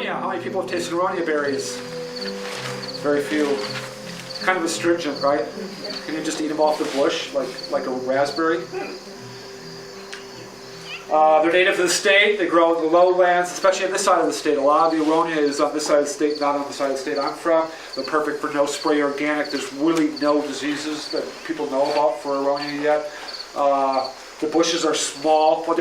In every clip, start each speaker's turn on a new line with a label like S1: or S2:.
S1: Aronia. How many people have tasted Aronia berries? Very few. Kind of astringent, right? Can you just eat them off the bush like a raspberry? They're native to the state. They grow in the lowlands, especially on this side of the state. A lot of the Aronia is on this side of the state, not on the side of the state I'm from. They're perfect for no spray organic. There's really no diseases that people know about for Aronia yet. The bushes are small. Well,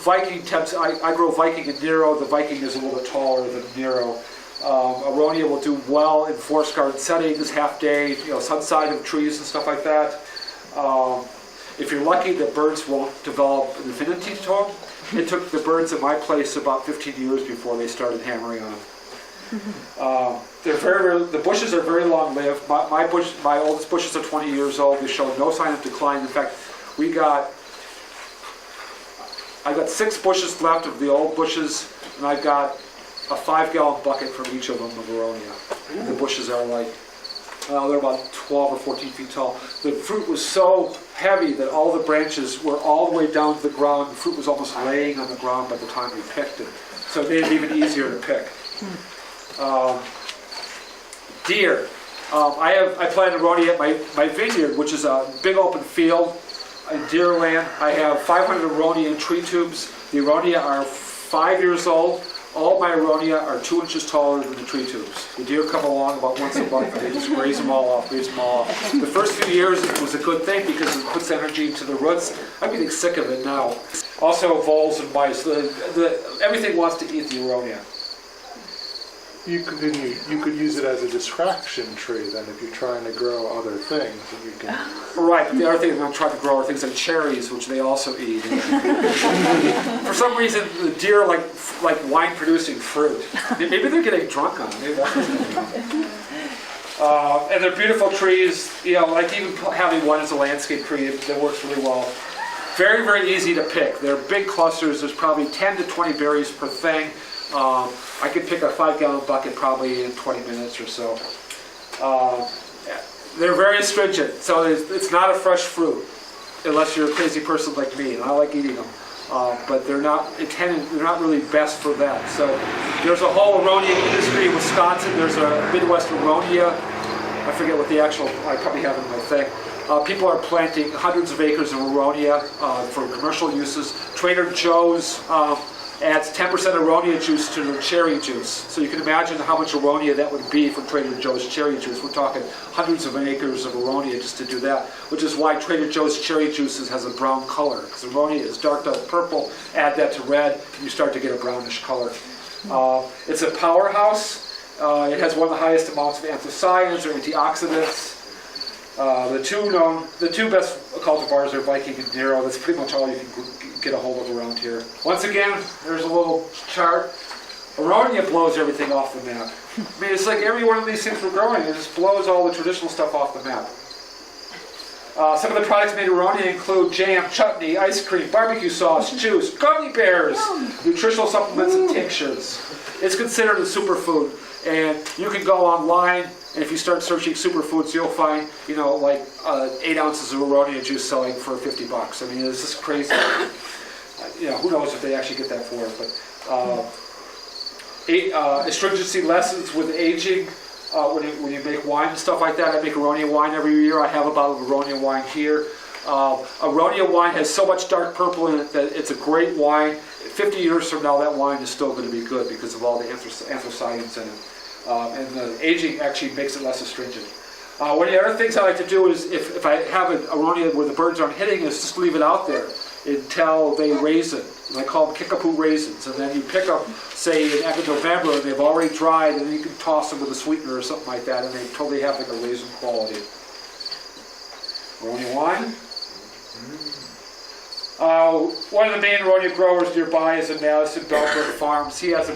S1: Viking temps. I grow Viking and Nero. The Viking is a little bit taller than Nero. Aronia will do well in forest garden settings, half day, sun side of trees and stuff like that. If you're lucky, the birds won't develop an affinity to them. It took the birds at my place about 15 years before they started hammering on them. The bushes are very long-lived. My oldest bushes are 20 years old. They show no sign of decline. In fact, I've got 6 bushes left of the old bushes, and I've got a 5-gallon bucket from each of them of Aronia. And the bushes are they're about 12 or 14 feet tall. The fruit was so heavy that all the branches were all the way down to the ground. The fruit was almost laying on the ground by the time we picked it. So it made it even easier to pick. Deer. I planted Aronia at my vineyard, which is a big open field in deer land. I have 500 Aronia in tree tubes. The Aronia are 5 years old. All my Aronia are 2 inches taller than the tree tubes. The deer come along about once a month and they just graze them all off. The first few years it was a good thing because it puts energy into the roots. I'm getting sick of it now. Also voles and mice. Everything wants to eat the Aronia.
S2: You could use it as a distraction tree then if you're trying to grow other things. And you can...
S1: Right, but the other thing I'm trying to grow are things like cherries, which they also eat. For some reason, the deer like wine-producing fruit. Maybe they're getting drunk on it. Maybe that's what's going on. And they're beautiful trees. Like even having one as a landscape tree that works really well. Very, very easy to pick. They're big clusters. There's probably 10 to 20 berries per thing. I could pick a 5-gallon bucket probably in 20 minutes or so. They're very astringent, so it's not a fresh fruit, unless you're a crazy person like me, and I like eating them. But they're not intended. They're not really best for that. So there's a whole Aronia industry in Wisconsin. There's a Midwest Aronia. I forget what the actual. I probably have it in my thing. People are planting hundreds of acres of Aronia for commercial uses. Trader Joe's adds 10% Aronia juice to their cherry juice. So you can imagine how much Aronia that would be for Trader Joe's cherry juice. We're talking hundreds of acres of Aronia just to do that, which is why Trader Joe's cherry juices has a brown color. Because Aronia is dark purple, add that to red, and you start to get a brownish color. It's a powerhouse. It has one of the highest amounts of anthocyanins or antioxidants. The two best cultivars are Viking and Nero. That's pretty much all you can get a hold of around here. Once again, there's a little chart. Aronia blows everything off the map. I mean, it's like every one of these things we're growing, it just blows all the traditional stuff off the map. Some of the products made of Aronia include jam, chutney, ice cream, barbecue sauce, juice, gummy bears, nutritional supplements, and tinctures. It's considered a superfood, and you can go online, and if you start searching superfoods, you'll find, 8 ounces of Aronia juice selling for $50. I mean, it's just crazy. Who knows if they actually get that for it, but astringency lessens with aging. When you make wine and stuff like that, I make Aronia wine every year. I have a bottle of Aronia wine here. Aronia wine has so much dark purple in it that it's a great wine. 50 years from now, that wine is still going to be good because of all the anthocyanins in it. And the aging actually makes it less astringent. One of the other things I like to do is, if I have an Aronia where the birds aren't hitting, is just leave it out there until they raise it. And I call them kickapoo raisins. And then you pick them, say, in end of November, and they've already dried, and then you can toss them with a sweetener or something like that, and they totally have like a raisin quality. Aronia wine. One of the main Aronia growers nearby is in Madison Belbrook Farms. He has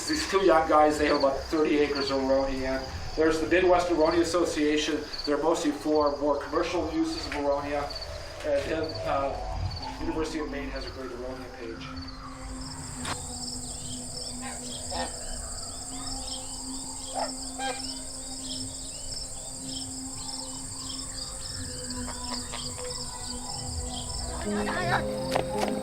S1: these 2 young guys, they have about 30 acres of Aronia. There's the Midwest Aronia Association. They're mostly for more commercial uses of Aronia. And then University of Maine has a great Aronia page.
S3: Ay, ay, ay.